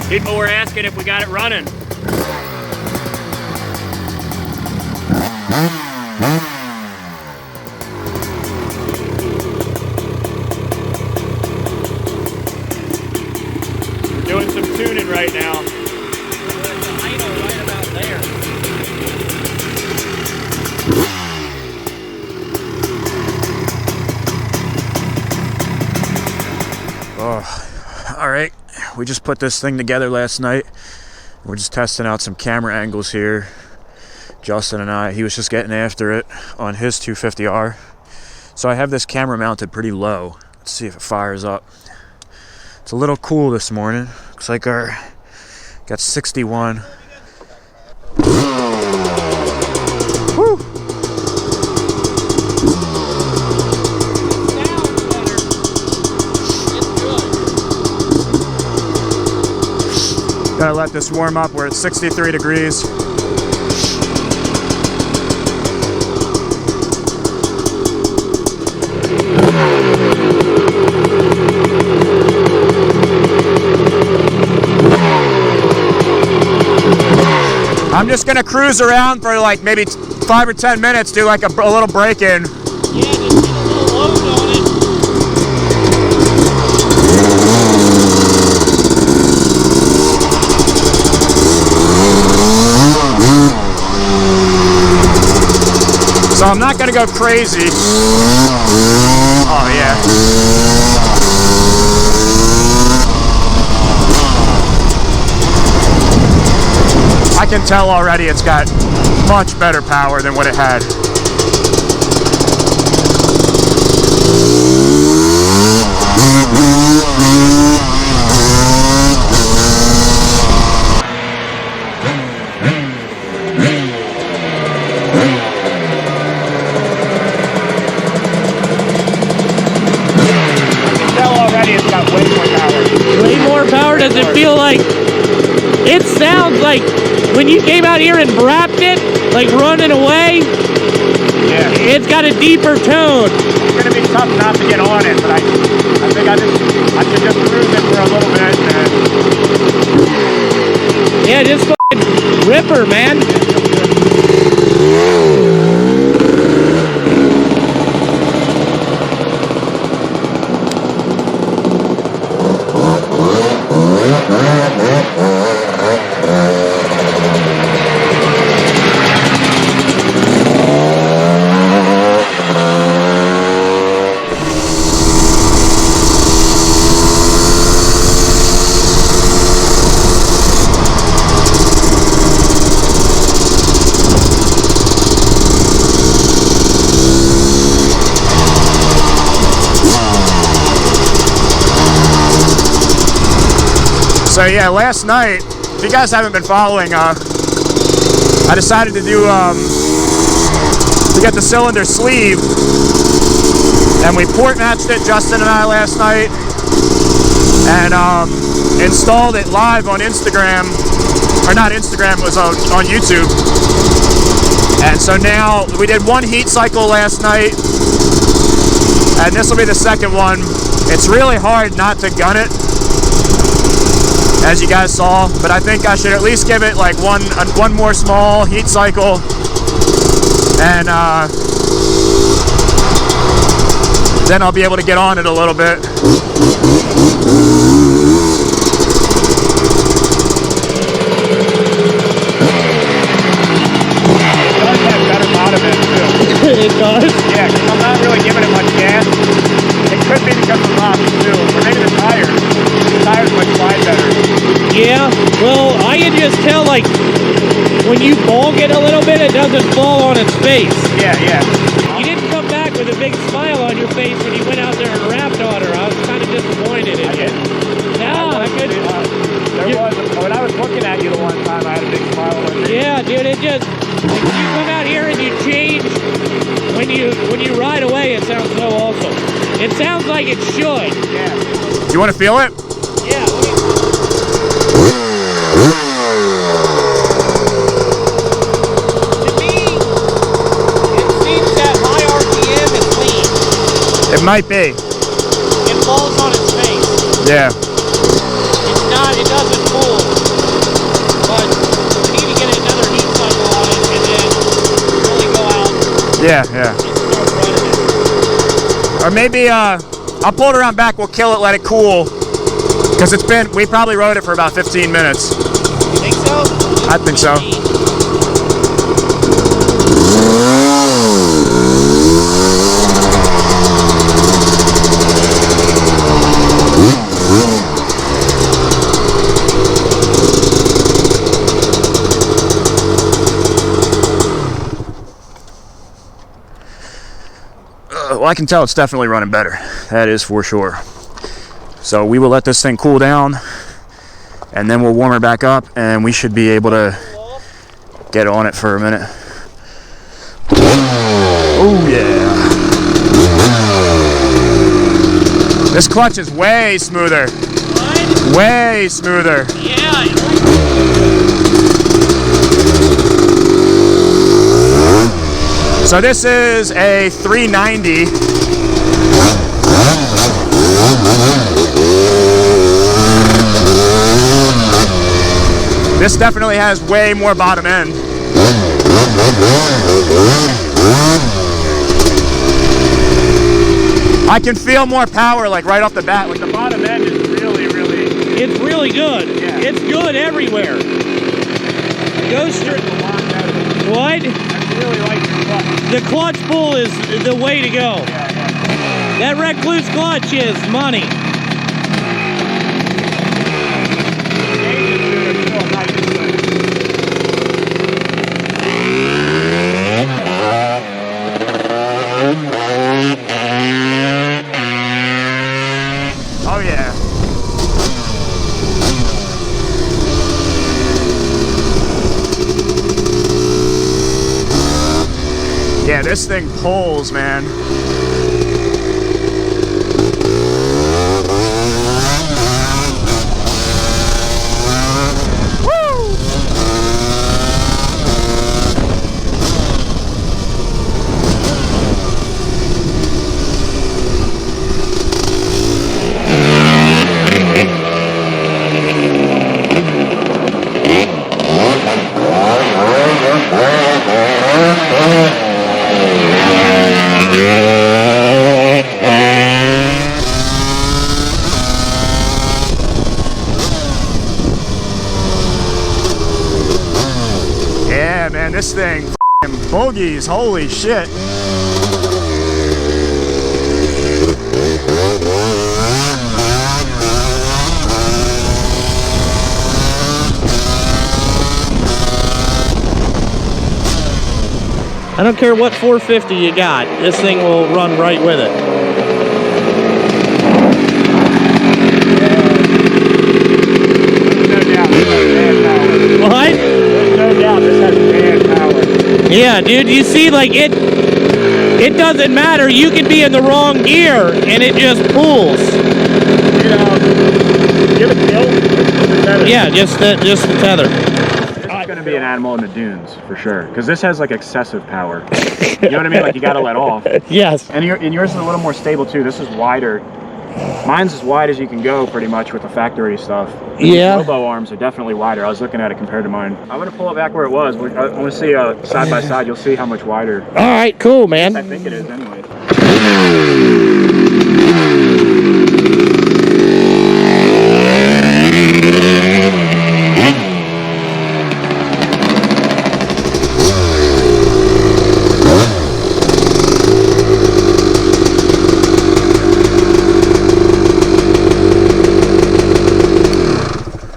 People were asking if we got it running. We're doing some tuning right now. There's an idle right about there. Oh, all right. We just put this thing together last night. We're just testing out some camera angles here. Justin and I, he was just getting after it on his 250R. So I have this camera mounted pretty low. Let's see if it fires up. It's a little cool this morning. Looks like our got 61. Woo! Gotta let this warm up. We're at 63 degrees. I'm just gonna cruise around for like maybe 5 or 10 minutes, do like a little break-in. Yeah, just get a little load on it. So I'm not gonna go crazy. Oh yeah. I can tell already it's got much better power than what it had. Does it feel like, it sounds like when you came out here and brapped it, like running away, yeah, it's got a deeper tone. It's going to be tough not to get on it, but I think I should just cruise it for a little bit. Yeah, just fucking ripper, man. So yeah, last night, if you guys haven't been following, I decided to do to get the cylinder sleeve, and we port matched it, Justin and I, last night, and installed it live on Instagram, or not Instagram, it was on YouTube. And so now we did one heat cycle last night, and this will be the second one. It's really hard not to gun it, as you guys saw, but I think I should at least give it like one more small heat cycle, and then I'll be able to get on it a little bit. It does have better bottom end too. It does? Yeah, because I'm not really giving it much gas. It could be because of the rocks too, or maybe the tires. The tires might slide better. Yeah, well, I can just tell, like, when you bulk it a little bit, it doesn't fall on its face. Yeah, yeah. You didn't come back with a big smile on your face when you went out there and rapped on her. I was kind of disappointed in you. No, I could. When I was looking at you the one time, I had a big smile on my face. Yeah, dude, it just, like, you come out here and you change, when you ride away, it sounds so awesome. It sounds like it should. Yeah. You want to feel it? Yeah. To me, it seems that high RPM is clean. It might be. It falls on its face. Yeah. It's not, it doesn't pull. Yeah, yeah. Or maybe I'll pull it around back, we'll kill it, let it cool. Because we probably rode it for about 15 minutes. You think so? I think so. Well, I can tell it's definitely running better. That is for sure. So we will let this thing cool down, and then we'll warm it back up, and we should be able to get on it for a minute. Oh yeah. This clutch is way smoother. What? Way smoother. Yeah. So this is a 390. This definitely has way more bottom end. I can feel more power like right off the bat. Like the bottom end is really It's really good. Yeah. It's good everywhere. Go straight. What? I really like the clutch. The clutch pull is the way to go. Yeah. That recluse clutch is money. Oh yeah. Yeah, this thing pulls, man. Yeah, man, this thing f***ing bogies, holy shit. I don't care what 450 you got. This thing will run right with it. What? No doubt this has bad power. Yeah, dude, you see, like, it doesn't matter. You could be in the wrong gear, and it just pulls. You have a kill? Yeah, just the tether. It's going to be an animal in the dunes, for sure. Because this has, like, excessive power. You know what I mean? Like, you got to let off. Yes. And yours is a little more stable, too. This is wider. Mine's as wide as you can go, pretty much, with the factory stuff. Yeah. The elbow arms are definitely wider. I was looking at it compared to mine. I'm going to pull it back where it was. I want to see side by side. You'll see how much wider. All right, cool, man. I think it is, anyway.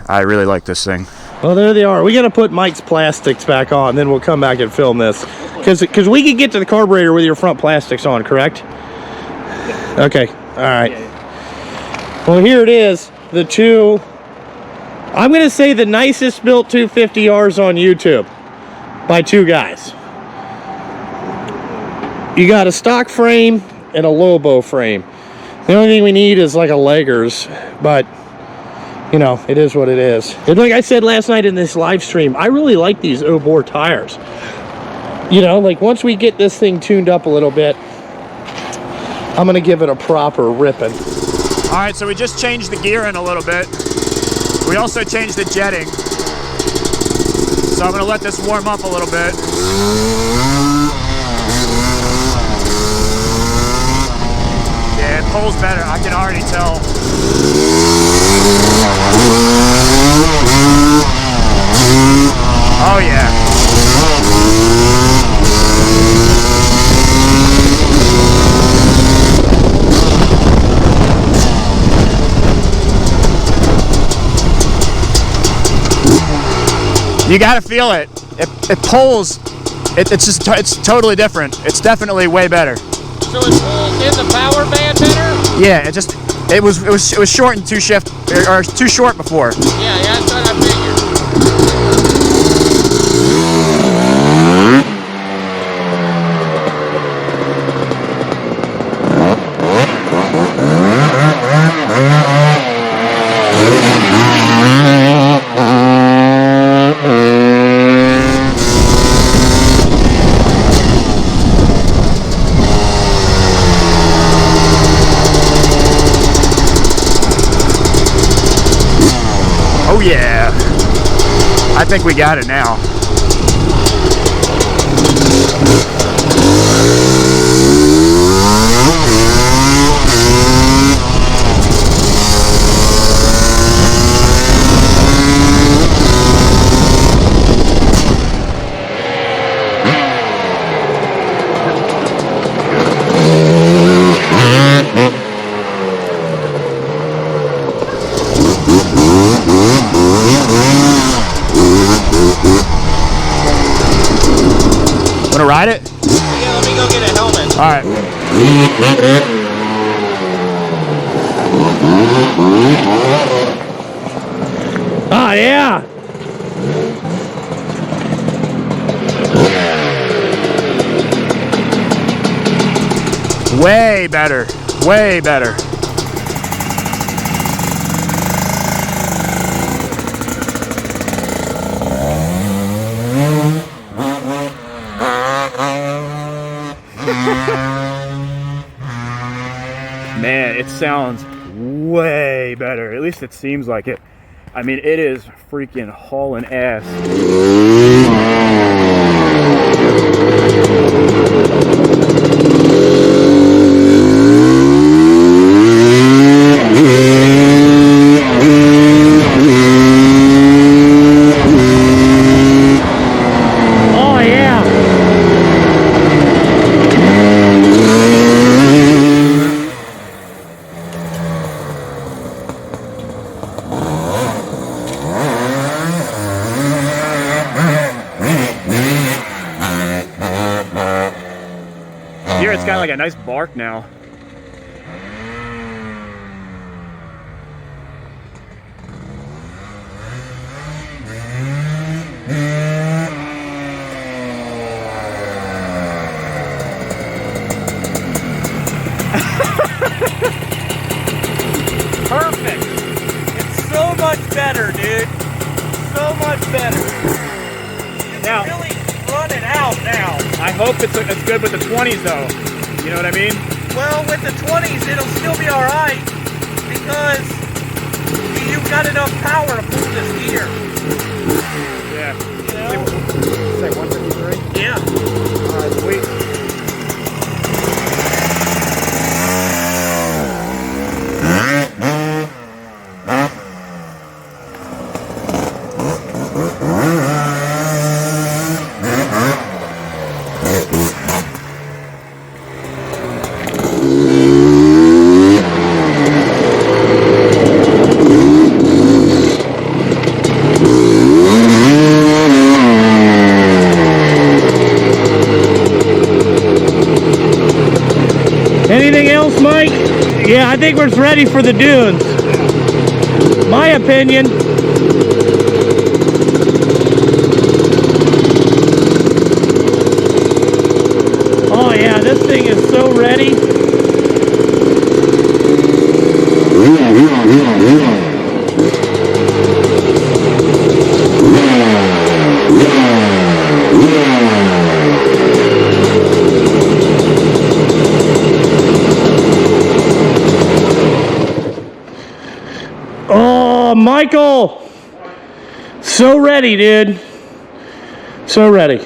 I really like this thing. Well, there they are. We got to put Mike's plastics back on, then we'll come back and film this. Because we can get to the carburetor with your front plastics on, correct? Okay. All right. Well, here it is. The two, I'm going to say the nicest built 250Rs on YouTube by two guys. You got a stock frame and a Lobo frame. The only thing we need is like a leggers, but you know, it is what it is. And like I said last night in this live stream, I really like these O-bore tires. You know, like once we get this thing tuned up a little bit, I'm gonna give it a proper ripping. All right, so we just changed the gear in a little bit. We also changed the jetting. So I'm gonna let this warm up a little bit. yeah, it pulls better. I can already tell. Oh yeah. You gotta feel it. It pulls. It's totally different. It's definitely way better. So it pulls in the power band better? Yeah, it was short and too short before. Yeah, that's what I figured. Oh yeah. I think we got it now. Wanna ride it? Yeah, let me go get a helmet. All right. Oh, yeah. Way better. Way better. Man, it sounds way better. At least it seems like it. I mean, it is freaking hauling ass. Oh, yeah. Here it's got like a nice bark now. Perfect. It's so much better, dude. So much better. It's Now- really running out now. I hope it's good with the 20s though. You know what I mean? Well, with the 20s, it'll still be all right because you've got enough power to pull this gear. Yeah. You know? Say 153? Yeah. All right, sweet. Anything else, Mike? Yeah, I think we're ready for the dunes. My opinion. Oh yeah, this thing is so ready. Oh, Michael! So ready, dude. So ready.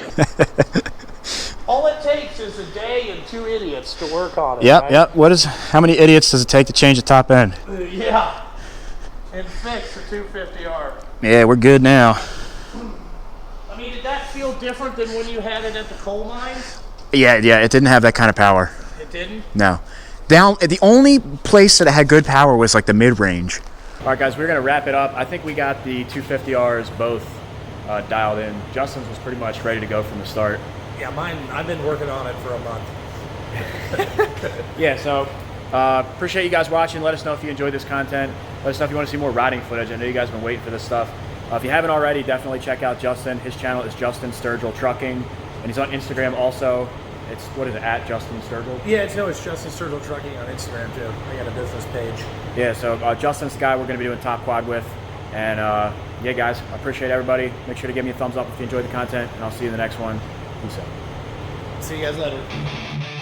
All it takes is a day and 2 idiots to work on it. Yep, right? yep. How many idiots does it take to change the top end? Yeah. And fix the 250R. Yeah, we're good now. I mean, did that feel different than when you had it at the coal mines? Yeah, it didn't have that kind of power. It didn't? No. The only place that it had good power was like the mid-range. All right, guys, we're going to wrap it up. I think we got the 250Rs both dialed in. Justin's was pretty much ready to go from the start. Yeah, mine, I've been working on it for a month. Yeah, so appreciate you guys watching. Let us know if you enjoyed this content. Let us know if you want to see more riding footage. I know you guys have been waiting for this stuff. If you haven't already, definitely check out Justin. His channel is Justin Sturgill Trucking, and he's on Instagram also. It's, what is it, at Justin Sturgill? Yeah, it's Justin Sturgill Trucking on Instagram too. I got a business page. Yeah, so Justin's the guy we're going to be doing Top Quad with. And yeah, guys, I appreciate everybody. Make sure to give me a thumbs up if you enjoyed the content, and I'll see you in the next one. Peace out. See you guys later.